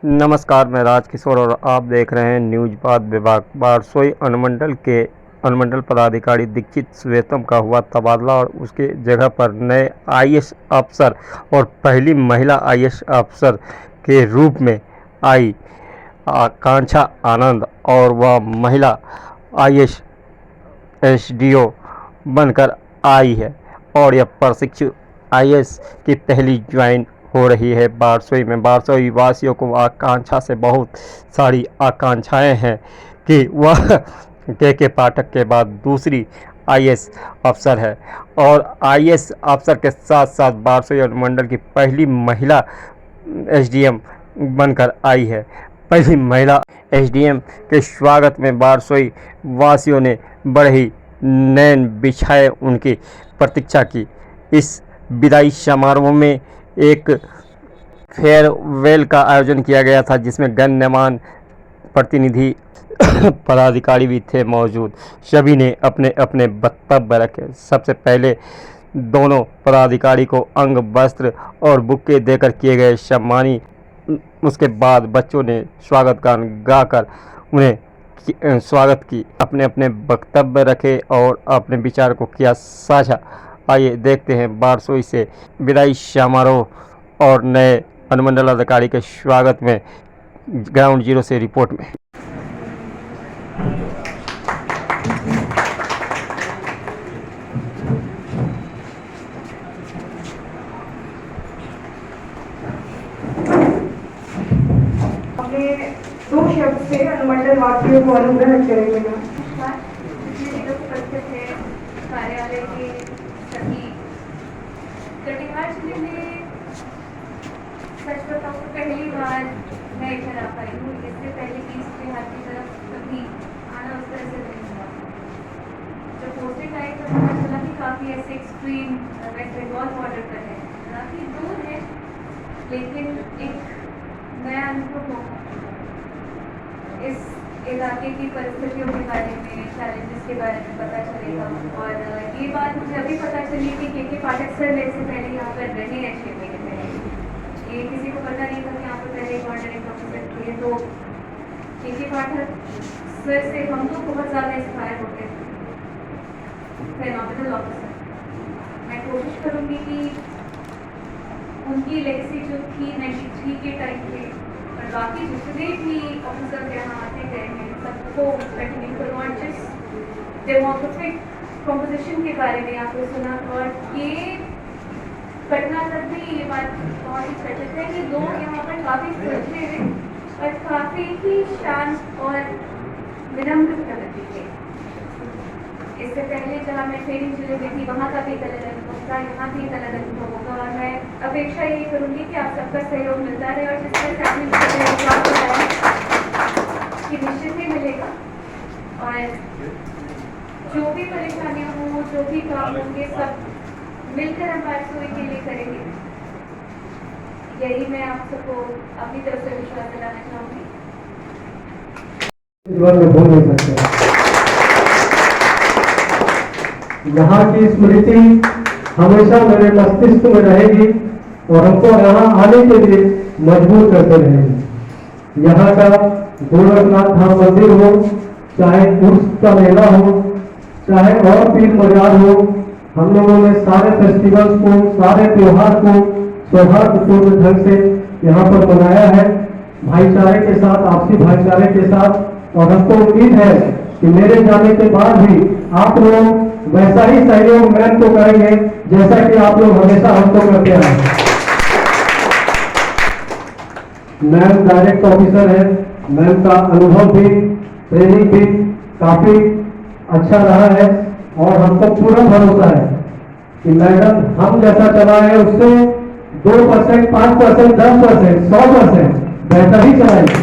नमस्कार, मैं राजकिशोर और आप देख रहे हैं न्यूज बात विभाग। बारसोई अनुमंडल पदाधिकारी दीक्षित श्वेतम का हुआ तबादला और उसके जगह पर नए आईएएस अफसर और पहली महिला आईएएस अफसर के रूप में आई आकांक्षा आनंद और वह महिला आईएएस एसडीओ बनकर आई है और यह प्रशिक्षु आईएएस की पहली ज्वाइन हो रही है बारसोई में। बारसोई वासियों को आकांक्षा से बहुत सारी आकांक्षाएं हैं कि वह के पाठक के बाद दूसरी आईएएस अफसर है और आईएएस अफसर के साथ साथ बारसोई अनुमंडल की पहली महिला एसडीएम बनकर आई है। पहली महिला एसडीएम के स्वागत में बारसोई वासियों ने बड़े ही नैन बिछाए उनकी प्रतीक्षा की। इस विदाई समारोह में एक फेयरवेल का आयोजन किया गया था जिसमें गण्यमान्य प्रतिनिधि पदाधिकारी भी थे मौजूद। सभी ने अपने अपने वक्तव्य रखे। सबसे पहले दोनों पदाधिकारी को अंग वस्त्र और बुक्के देकर किए गए सम्मानित। उसके बाद बच्चों ने स्वागत गान गाकर उन्हें स्वागत की, अपने अपने वक्तव्य रखे और अपने विचार को किया साझा। आइए देखते हैं बारसोई से विदाई समारोह और नए अनुमंडल अधिकारी के स्वागत में ग्राउंड जीरो से रिपोर्ट में। अपने दो शब्द से अनुमंडल वासियों को अनुग्रह करेंगे। कार्यालय के सभी कटिहार जिले में सच बताऊं तो पहली बार मैं इधर आ पाई हूँ। इससे पहले की बिहार की तरफ कभी आना उस तरह से नहीं हुआ। जब पोस्टिंग आई तो पता चला कि काफ़ी ऐसे एक्सट्रीम वेस्ट बंगाल बॉर्डर पर है, काफ़ी दूर है, लेकिन एक नया अनुभव होगा। इस इलाके की परिस्थितियों के बारे में, चैलेंजेस के बारे में पता चलेगा। और ये बात मुझे अभी पता चली कि के पाठक सर ने इससे पहले यहाँ पर रहे हैं 6 महीने पहले। ये किसी को पता नहीं था कि यहाँ पर पहले ऑर्डिनेट ऑफिसर थे। तो के पाठक सर से हम लोग बहुत ज़्यादा इंस्पायर होते थे। फेनोमिनल ऑफिसर, मैं कोशिश करूँगी कि उनकी लेगेसी जो थी 93 के टाइम पे और बाकी जितने भी ऑफिसर यहाँ आते गए हैं सबको कंटिन्यू करूँ। और जिस डेमोक्रेटिक कॉम्पोजिशन के बारे में आपने सुना और ये पटना तक भी ये बात बहुत ही चर्चित है कि लोग यहाँ पर काफ़ी सुलझे हैं और काफ़ी ही शांत और विनम्र प्रकृति के। इससे पहले जहाँ मैं ट्रेनिंग जिले में थी वहाँ का भी एक अलग अनुभव था, यहाँ भी एक अलग अनुभव होगा। और मैं अपेक्षा यही करूँगी कि आप सबका सहयोग मिलता रहे और जिस तरह से आपने विश्वास बताया कि निश्चित ही मिलेगा। और जो भी परेशानियाँ हों, जो भी काम होंगे, सब मिलकर हम बारसोई के लिए करेंगे। यही मैं आप सबको अपनी तरफ से विश्वास दिलाना चाहूँगी। जीवन में भूल नहीं सकते। यहाँ की स्मृति हमेशा मेरे मस्तिष्क में रहेगी और हमको यहाँ आने के लिए मजबूर करते रहेगी। यहाँ का गोरखनाथ धाम मंदिर हो, चाहे उर्स का मेला हो, चाहे और पीर मजार हो, हम लोगों ने सारे फेस्टिवल्स को, सारे त्योहार को सौहार्दपूर्ण ढंग से यहाँ पर मनाया है, भाईचारे के साथ, आपसी भाईचारे के साथ। और हमको उम्मीद है कि मेरे जाने के बाद भी आप लोग वैसा ही सहयोग मैम को करेंगे जैसा कि आप लोग हमेशा हमको करते आए। मैम डायरेक्ट ऑफिसर है, मैम का अनुभव भी, ट्रेनिंग भी काफी अच्छा रहा है और हमको पूरा भरोसा है कि मैडम हम जैसा चलाए उससे 2%, 5%, 10%, 100% बेहतर ही चलाएंगे।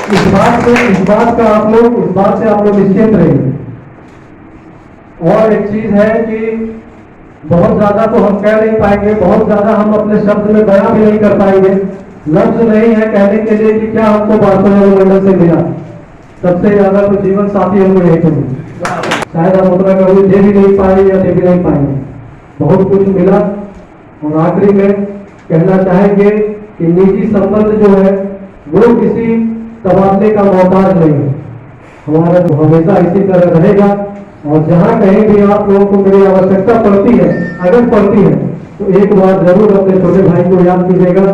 इस बात से आप लोग निश्चिंत रहेंगे। और एक चीज है कि बहुत ज्यादा तो हम कह नहीं पाएंगे, बहुत ज्यादा हम अपने शब्द में बयां भी नहीं कर पाएंगे। लफ्ज नहीं है कहने के लिए कि क्या हमको बारसोई अनुमंडल से मिला। सबसे ज्यादा तो जीवन साथी हमको यही तो मिला। शायद हम उतना कभी दे भी नहीं पाए या दे भी नहीं पाएंगे, बहुत कुछ मिला। और आखिरी में कहना चाहेंगे कि निजी संबंध जो है वो किसी तबादले का मोहताज नहीं है। हमारा तो हमेशा इसी तरह रहेगा। और जहाँ कहीं भी आप लोगों को मेरी आवश्यकता पड़ती है, अगर पड़ती है, तो एक बार जरूर अपने छोटे भाई को याद कीजिएगा।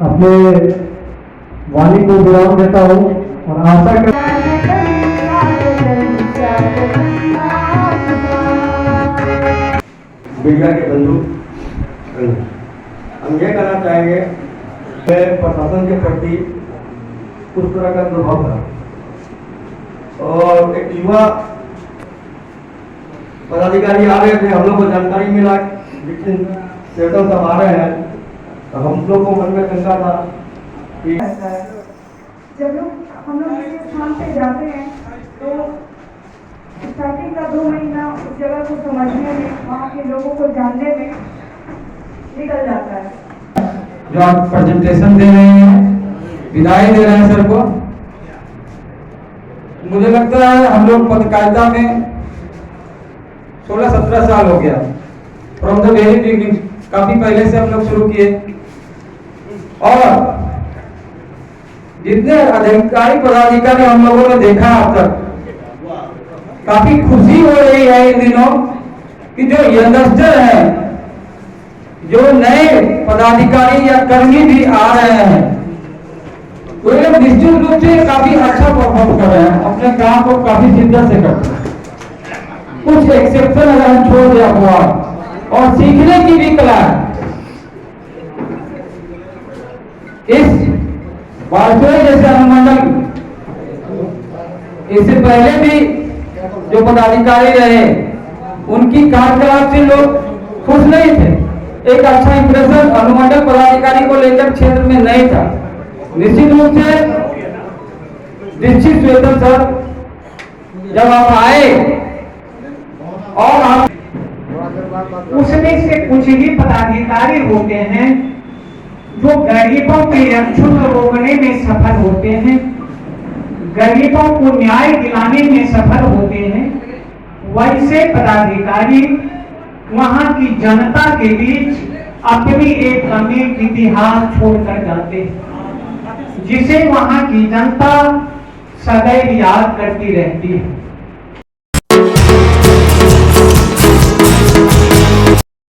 अपने वाणी को विराम देता हूँ और आशा कर मीडिया के बंधु, हम ये कहना चाहेंगे कि प्रशासन के प्रति उस तरह का दुर्भाव था और एक युवा पदाधिकारी आ रहे थे, हम लोग को जानकारी मिला लेकिन सेवटन साहब आ रहे हैं, तो हम लोग को मन में शंका था कि जब हम लोग किसी स्थान पे जाते हैं तो स्टार्टिंग का 2 महीना उस जगह को समझने में, वहाँ के लोगों को जानने में निकल जाता है। जो आप प्रेजेंटेशन दे रहे हैं, विदाई दे रहे हैं सर को, मुझे लगता है हम लोग पत्रकारिता में 16-17 साल हो गया, फ्रॉम द वेरी बिगिनिंग, काफी पहले से हम लोग शुरू किए। और जितने अधिकारी पदाधिकारी हम लोगों ने देखा अब तक, काफी खुशी हो रही है इन दिनों कि जो यंगस्टर है, जो नए पदाधिकारी या कर्मी भी आ रहे हैं, वो लोग निश्चित रूप से काफी अच्छा परफॉर्म कर रहे हैं, अपने काम को काफी शिद्दत से करते हैं। कुछ एक्सेप्शन अगर हम छोड़ दिया हुआ और सीखने की भी कला है। इस वारसोई जैसे अनुमंडल, इससे पहले भी जो पदाधिकारी रहे, उनकी कार्यकलाप से लोग खुश नहीं थे। एक अच्छा इंप्रेशन अनुमंडल पदाधिकारी को लेकर क्षेत्र में नहीं था। निश्चित रूप से दीक्षित श्वेतम सर जब आप आए और आप उसमें से कुछ ही पदाधिकारी होते हैं जो गरीबों के अक्षुत रोकने में सफल होते हैं, गरीबों को न्याय दिलाने में सफल होते हैं। वैसे पदाधिकारी वहां की जनता के बीच अपनी एक अमिट इतिहास छोड़कर जाते हैं, जिसे वहां की जनता सदैव याद करती रहती है।